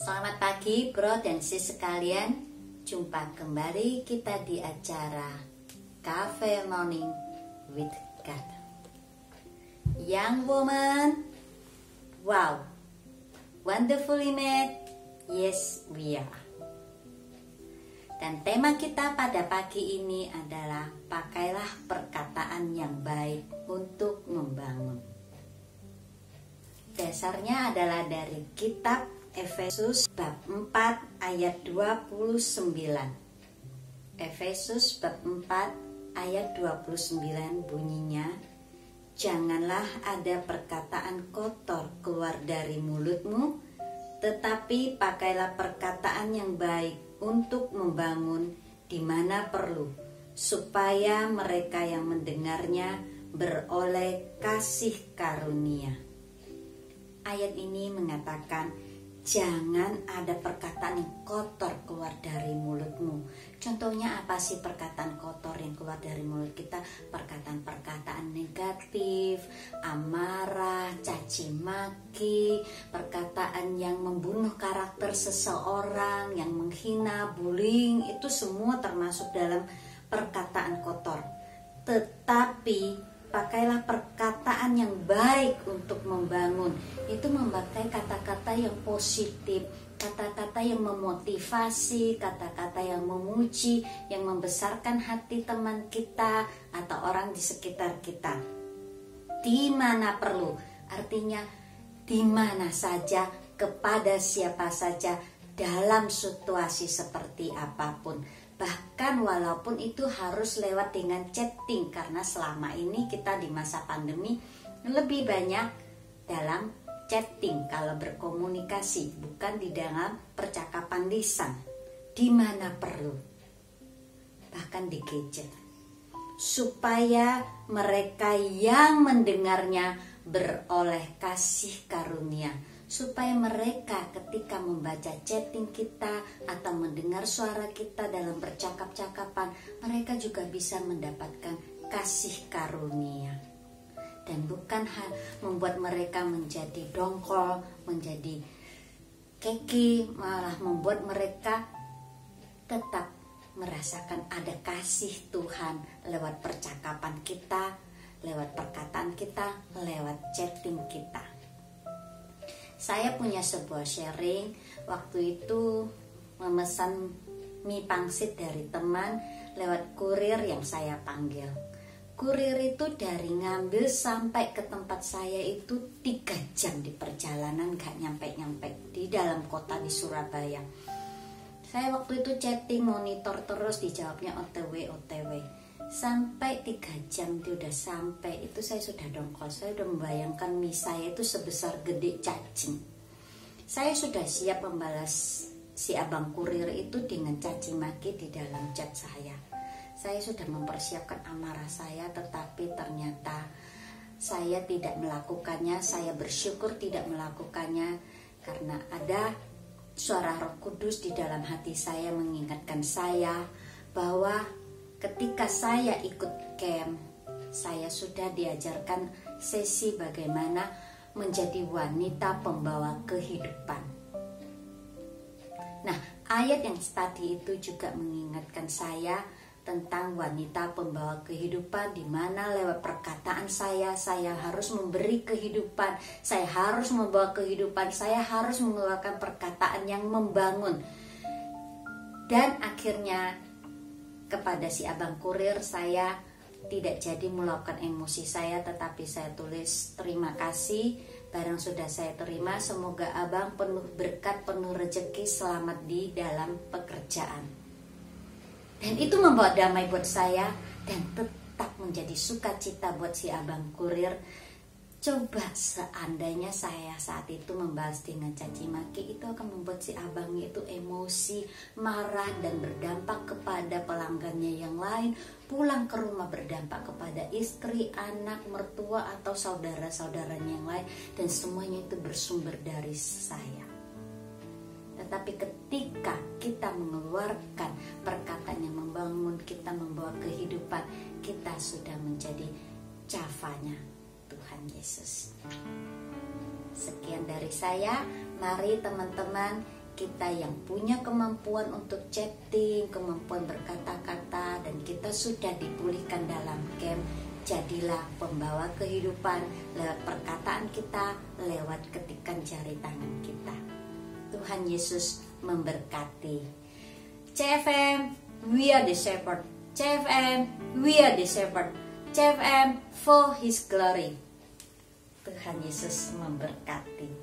Selamat pagi bro dan sis sekalian. Jumpa kembali kita di acara Cafe Morning with God. Young woman, wow, wonderfully made, yes we are. Dan tema kita pada pagi ini adalah pakailah perkataan yang baik untuk membangun. Dasarnya adalah dari kitab Efesus bab 4 ayat 29. Efesus bab 4 ayat 29 bunyinya, janganlah ada perkataan kotor keluar dari mulutmu, tetapi pakailah perkataan yang baik untuk membangun di mana perlu, supaya mereka yang mendengarnya beroleh kasih karunia. Ayat ini mengatakan, jangan ada perkataan yang kotor keluar dari mulutmu. Contohnya apa sih perkataan kotor yang keluar dari mulut kita? Perkataan-perkataan negatif, amarah, caci maki, perkataan yang membunuh karakter seseorang, yang menghina, bullying, itu semua termasuk dalam perkataan kotor. Tetapi pakailah perkataan yang baik untuk membangun. Itu memakai kata-kata yang positif, kata-kata yang memotivasi, kata-kata yang memuji, yang membesarkan hati teman kita atau orang di sekitar kita. Di mana perlu, artinya di mana saja, kepada siapa saja, dalam situasi seperti apapun. Bahkan walaupun itu harus lewat dengan chatting, karena selama ini kita di masa pandemi lebih banyak dalam chatting kalau berkomunikasi, bukan di dalam percakapan lisan. Di mana perlu, bahkan di gadget, supaya mereka yang mendengarnya beroleh kasih karunia. Supaya mereka ketika membaca chatting kita atau mendengar suara kita dalam percakap-cakapan, mereka juga bisa mendapatkan kasih karunia. Dan bukan membuat mereka menjadi dongkol, menjadi keki, malah membuat mereka tetap merasakan ada kasih Tuhan lewat percakapan kita, lewat perkataan kita, lewat chatting kita. Saya punya sebuah sharing, waktu itu memesan mie pangsit dari teman lewat kurir yang saya panggil. Kurir itu dari ngambil sampai ke tempat saya itu 3 jam di perjalanan, gak nyampe-nyampe di dalam kota di Surabaya. Saya waktu itu chatting, monitor terus, dijawabnya OTW. Sampai 3 jam dia udah sampai, itu saya sudah dongkol. Saya udah membayangkan mie saya itu sebesar gede cacing. Saya sudah siap membalas si abang kurir itu dengan caci maki di dalam chat saya. Saya sudah mempersiapkan amarah saya, tetapi ternyata saya tidak melakukannya. Saya bersyukur tidak melakukannya, karena ada suara Roh Kudus di dalam hati saya mengingatkan saya bahwa ketika saya ikut camp, saya sudah diajarkan sesi bagaimana menjadi wanita pembawa kehidupan. Nah, ayat yang tadi itu juga mengingatkan saya tentang wanita pembawa kehidupan, di mana lewat perkataan saya harus memberi kehidupan, saya harus membawa kehidupan, saya harus mengeluarkan perkataan yang membangun. Dan akhirnya kepada si abang kurir saya tidak jadi meluapkan emosi saya, tetapi saya tulis terima kasih, barang sudah saya terima, semoga abang penuh berkat, penuh rezeki, selamat di dalam pekerjaan. Dan itu membawa damai buat saya dan tetap menjadi sukacita buat si abang kurir. Coba seandainya saya saat itu membalas dengan caci maki, itu akan membuat si abang itu emosi, marah, dan berdampak kepada pelanggannya yang lain. Pulang ke rumah berdampak kepada istri, anak, mertua, atau saudara-saudaranya yang lain. Dan semuanya itu bersumber dari saya. Tetapi ketika kita mengeluarkan perkataan yang membangun, kita membawa kehidupan, kita sudah menjadi cafanya Tuhan Yesus. Sekian dari saya. Mari teman-teman kita yang punya kemampuan untuk chatting, kemampuan berkata-kata, dan kita sudah dipulihkan dalam camp, jadilah pembawa kehidupan lewat perkataan kita, lewat ketikan jari tangan kita. Tuhan Yesus memberkati. CFM, we are the shepherd. CFM, we are the shepherd. CFM for His glory. Tuhan Yesus memberkati.